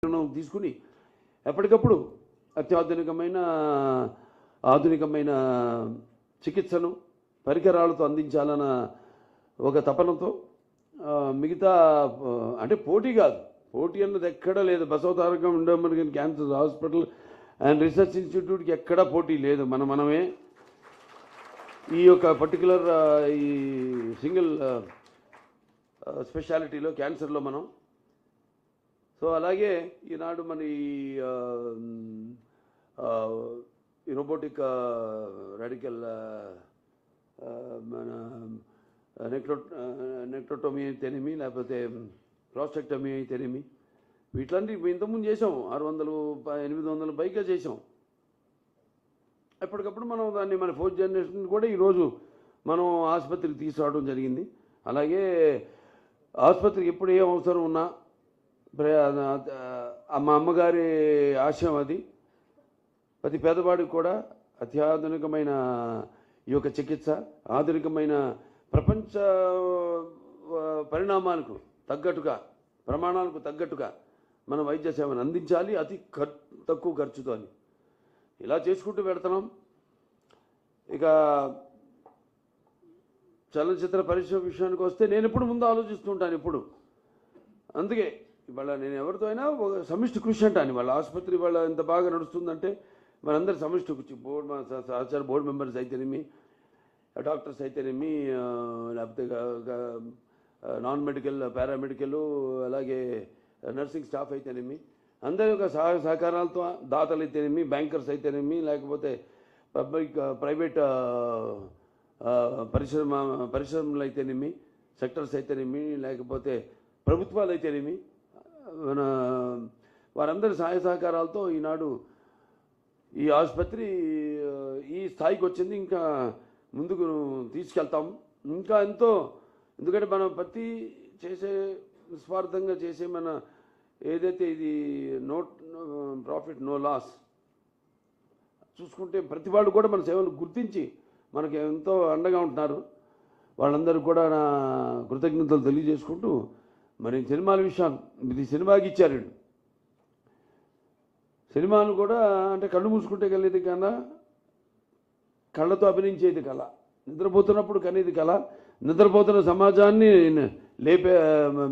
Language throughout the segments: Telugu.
తీసుకుని ఎప్పటికప్పుడు ఆధునికమైన చికిత్సను పరికరాలతో అందించాలన్న ఒక తపనతో మిగతా అంటే పోటీ కాదు, పోటీ అన్నది ఎక్కడా లేదు. Basavatarakam Indo American Cancer Hospital and Research ఇన్స్టిట్యూట్కి ఎక్కడా పోటీ లేదు. మనమే ఈ యొక్క పర్టికులర్ ఈ సింగిల్ స్పెషాలిటీలో క్యాన్సర్లో మనం. సో అలాగే ఈనాడు మన ఈ రోబోటిక్ రాడికల్ మన నెక్టోటమీ అయితేనేమి, లేకపోతే ప్రాస్టెక్టమీ అయితేనేమి, వీటిలాంటి ఇంతకుముందు చేసాం. 600-800 పైగా చేసాం. ఎప్పటికప్పుడు మనం దాన్ని మన 4th జనరేషన్ కూడా ఈరోజు మనం ఆసుపత్రికి తీసుకురావడం జరిగింది. అలాగే ఆసుపత్రికి ఎప్పుడు ఏ అవసరం ఉన్నా మా అమ్మగారి ఆశయం అది. ప్రతి పేదవాడికి కూడా అత్యాధునికమైన ఈ యొక్క చికిత్స, ఆధునికమైన ప్రపంచ పరిణామాలకు తగ్గట్టుగా, ప్రమాణాలకు తగ్గట్టుగా మన వైద్య సేవను అందించాలి, అతి తక్కువ ఖర్చుతో అని ఇలా చేసుకుంటూ పెడుతున్నాం. ఇక చలనచిత్ర పరిశ్రమ విషయానికి వస్తే నేను ఎప్పుడు ముందు ఆలోచిస్తుంటాను ఎప్పుడు. అందుకే ఇవాళ నేను ఎవరితో అయినా ఒక సమిష్టి కృషి అంటాను. వాళ్ళ ఆసుపత్రి వాళ్ళ ఎంత బాగా నడుస్తుందంటే మనందరి సమిష్టి కృషి, సహచార బోర్డు మెంబర్స్ అయితేనేమి, డాక్టర్స్ అయితేనేమి, లేకపోతే నాన్ మెడికల్, పారామెడికల్, అలాగే నర్సింగ్ స్టాఫ్ అయితేనేమి, అందరి యొక్క సహకారాలతో, దాతలు అయితేనేమి, బ్యాంకర్స్ అయితేనేమి, లేకపోతే ప్రైవేట్ పరిశ్రమలు అయితేనేమి, సెక్టర్స్ అయితేనేమి, లేకపోతే ప్రభుత్వాలు అయితేనేమి, వారందరి సహాయ సహకారాలతో ఈనాడు ఈ ఆసుపత్రి ఈ స్థాయికి వచ్చింది. ఇంకా ముందుకు తీసుకెళ్తాం ఇంకా ఎంతో. ఎందుకంటే మనం ప్రతి చేసే నిస్వార్థంగా చేసే మన ఏదైతే ఇది నో ప్రాఫిట్ నో లాస్ చూసుకుంటే ప్రతి వాళ్ళు కూడా మన సేవలు గుర్తించి మనకి ఎంతో అండగా ఉంటున్నారు. వాళ్ళందరూ కూడా నా కృతజ్ఞతలు తెలియజేసుకుంటూ, మరి సినిమాల విషయాలు ఇది సినిమాకి ఇచ్చారండి. సినిమాను కూడా అంటే కళ్ళు మూసుకుంటే కలిగేది కన్నా కళ్ళతో అభినయించేది కళ, నిద్రపోతున్నప్పుడు కనేది కళ, నిద్రపోతున్న సమాజాన్ని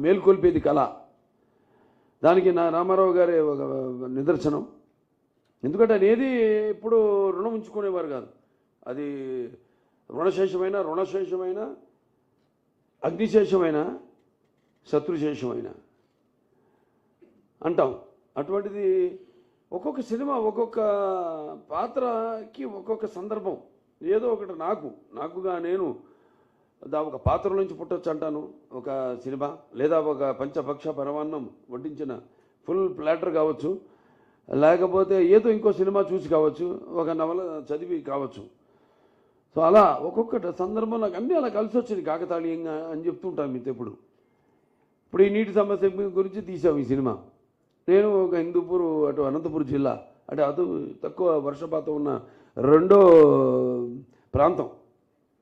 మేల్కొల్పేది కళ. దానికి నా రామారావు గారే ఒక నిదర్శనం. ఎందుకంటే అనేది ఎప్పుడు రుణం ఉంచుకునేవారు కాదు. అది రుణశేషమైన అగ్నిశేషమైన శత్రుశేషమైన అంటాం. అటువంటిది ఒక్కొక్క సినిమా ఒక్కొక్క పాత్రకి ఒక్కొక్క సందర్భం ఏదో ఒకటి నాకుగా నేను ఒక పాత్ర నుంచి పుట్టొచ్చు అంటాను. ఒక సినిమా లేదా ఒక పంచపక్ష పరమాన్నం వడ్డించిన ఫుల్ ప్లాటర్ కావచ్చు, లేకపోతే ఏదో ఇంకో సినిమా చూసి కావచ్చు, ఒక నవల చదివి కావచ్చు. సో అలా ఒక్కొక్క సందర్భం నాకు అన్నీ అలా కలిసి వచ్చింది కాకతాళీయంగా అని చెప్తుంటాను మీతో. ఇప్పుడు ఈ నీటి సమస్య గురించి తీసాం ఈ సినిమా. నేను ఒక హిందూపూర్, అటు అనంతపురం జిల్లా, అంటే అటు తక్కువ వర్షపాతం ఉన్న రెండో ప్రాంతం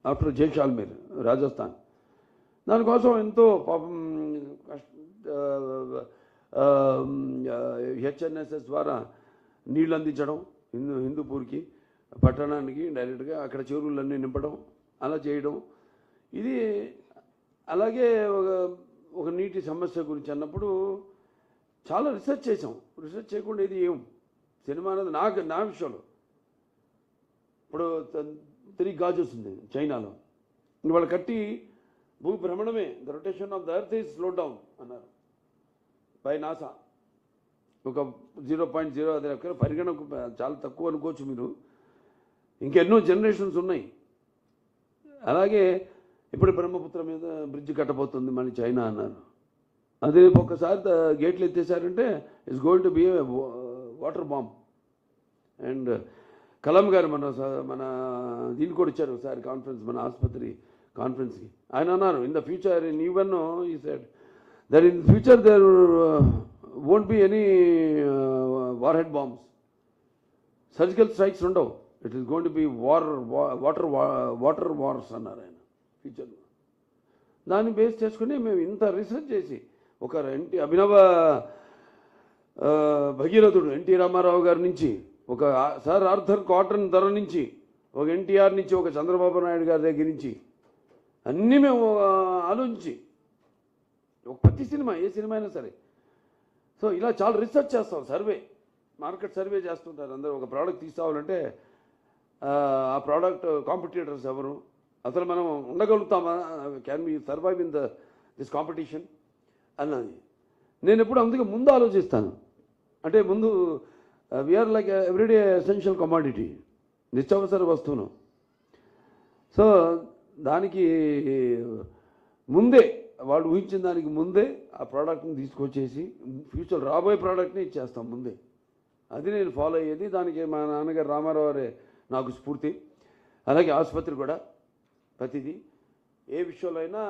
ఆఫ్టర్ జైసాల్మేర్, రాజస్థాన్. దానికోసం ఎంతో పాపం హెచ్ఎన్ఎస్ఎస్ ద్వారా నీళ్ళు అందించడం హిందూపూర్కి, పట్టణానికి డైరెక్ట్గా అక్కడ చెరువులన్నీ నింపడం, అలా చేయడం. ఇది అలాగే ఒక నీటి సమస్య గురించి అన్నప్పుడు చాలా రీసెర్చ్ చేసాం. రీసెర్చ్ చేయకుండా ఇది సినిమా అనేది నా విషయంలో. ఇప్పుడు 3 గాజెస్ ఉంది చైనాలో, వాళ్ళు కట్టి భూభ్రమణమే, the rotation of the earth is slow down అన్నారు బై నాసా. ఒక 0.0 అది పరిగణకు చాలా తక్కువ అనుకోవచ్చు మీరు. ఇంకెన్నో జనరేషన్స్ ఉన్నాయి. అలాగే ఇప్పుడు బ్రహ్మపుత్ర మీద బ్రిడ్జ్ కట్టబోతుంది మళ్ళీ చైనా అన్నారు. అది ఒక్కసారి గేట్లు ఎత్తేసారంటే it's going to be a water bomb. And Kalam garu మన దీన్ని కూడా ఇచ్చారు ఒకసారి కాన్ఫరెన్స్, మన ఆసుపత్రి కాన్ఫరెన్స్కి. ఆయన అన్నారు, in the future in even he said that in future there won't be any warhead bombs, surgical strikes ఉండవు. It is going to be water wars అన్నారు ఆయన ఫ్యూచర్లో. దాన్ని బేస్ చేసుకుని మేము ఇంత రీసెర్చ్ చేసి ఒక అభినవ భగీరథుడు ఎన్టీ రామారావు గారి నుంచి, ఒక సర్ ఆర్థర్ కాటన్ ధర నుంచి, ఒక ఎన్టీఆర్ నుంచి, ఒక చంద్రబాబు నాయుడు గారి దగ్గర నుంచి అన్నీ మేము ఆలోచించి ఒక ప్రతి సినిమా, ఏ సినిమా అయినా సరే, సో ఇలా చాలా రీసెర్చ్ చేస్తాం, సర్వే, మార్కెట్ సర్వే చేస్తుంటారు అందరూ. ఒక ప్రోడక్ట్ తీసుకోవాలంటే ఆ ప్రోడక్ట్ కాంపిటీటర్స్ ఎవరు, అసలు మనం ఉండగలుగుతామా, can be survive in this competition అన్నది నేను ఎప్పుడు అందుకే ముందు ఆలోచిస్తాను. అంటే ముందు we are like everyday essential commodity, నిత్యావసర వస్తువును. సో దానికి ముందే, వాళ్ళు ఊహించిన దానికి ముందే ఆ ప్రోడక్ట్ని తీసుకొచ్చేసి ఫ్యూచర్ రాబోయే ప్రోడక్ట్ని ఇచ్చేస్తాం ముందే. అది నేను ఫాలో అయ్యేది. దానికి మా నాన్నగారు రామారావు గారే నాకు స్ఫూర్తి. అలాగే ఆసుపత్రి కూడా ప్రతిదీ ఏ విషయంలో అయినా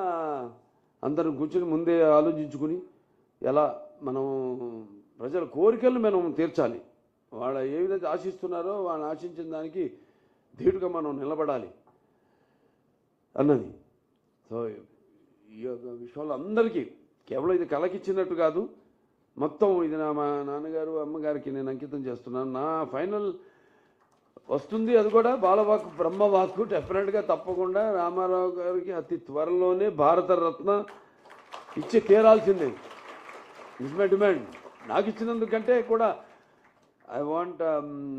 అందరం కూర్చొని ముందే ఆలోచించుకుని ఎలా మనం ప్రజల కోరికలను మనం తీర్చాలి, వాళ్ళు ఏ విధంగా ఆశిస్తున్నారో వాళ్ళు ఆశించిన దానికి ధీటుగా మనం నిలబడాలి అన్నది. సో ఈ యొక్క విషయంలో అందరికీ కేవలం ఇది కలకిచ్చినట్టు కాదు, మొత్తం ఇది మా నాన్నగారు అమ్మగారికి నేను అంకితం చేస్తున్నాను. నా ఫైనల్ వస్తుంది, అది కూడా బాలవాక్కు బ్రహ్మవాక్కు. డెఫినెట్గా తప్పకుండా రామారావు గారికి అతి త్వరలోనే భారతరత్న ఇచ్చి తీరాల్సిందే, ఇస్ మై డిమాండ్. నాకు ఇచ్చినందుకంటే కూడా ఐ వాంట్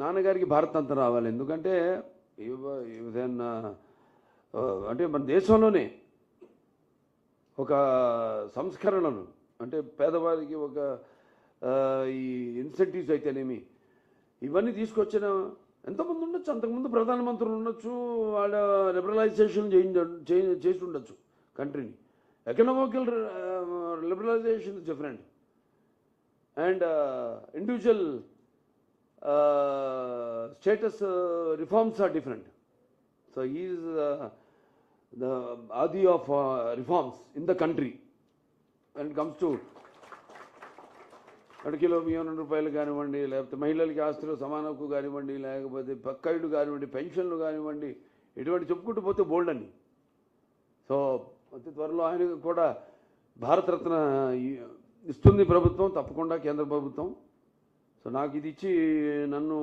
నాన్నగారికి భారతరత్న రావాలి. ఎందుకంటే అంటే మన దేశంలోనే ఒక సంస్కరణలు, అంటే పేదవారికి ఒక ఈ ఇన్సెంటివ్స్ అయితేనేమి, ఇవన్నీ తీసుకొచ్చిన ఎంతమంది ఉండొచ్చు, అంతకుముందు ప్రధానమంత్రులు ఉండొచ్చు, వాళ్ళ లిబరలైజేషన్ చేసి ఉండొచ్చు కంట్రీని. Economical liberalisation is different and individual states reforms are different. So is the adi of reforms in the country when it comes to 2 kilo బియ్యం 2 రూపాయలు కానివ్వండి, లేకపోతే మహిళలకి ఆస్తులు సమాన హక్కు కానివ్వండి, లేకపోతే పక్కాయిడు కానివ్వండి, పెన్షన్లు కానివ్వండి, ఇటువంటి చెప్పుకుంటూ పోతే బోల్డ్ అని. సో అతి త్వరలో ఆయన కూడా భారతరత్న ఇస్తుంది ప్రభుత్వం, తప్పకుండా కేంద్ర ప్రభుత్వం. సో నాకు ఇది ఇచ్చి నన్ను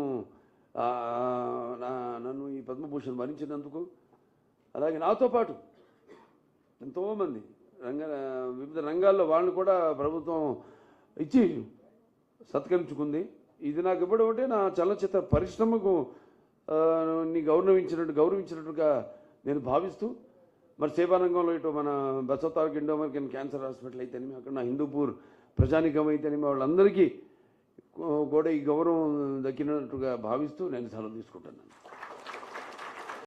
ఈ పద్మభూషణ్ భరించినందుకు, అలాగే నాతో పాటు ఎంతోమంది వివిధ రంగాల్లో వాళ్ళని కూడా ప్రభుత్వం ఇచ్చి సత్కరించుకుంది. ఇది నాకు ఇవ్వడం అంటే నా చలనచిత్ర పరిశ్రమకు గౌరవించినట్టుగా నేను భావిస్తూ, మరి సేవారంగంలో ఇటు మన Basavataraka Indo American Cancer hospital అయితేనేమి, అక్కడ నా హిందూపూర్ ప్రజానికం అయితేనేమి, వాళ్ళందరికీ కూడా ఈ గౌరవం దక్కినట్టుగా భావిస్తూ నేను సెలవు తీసుకుంటున్నాను.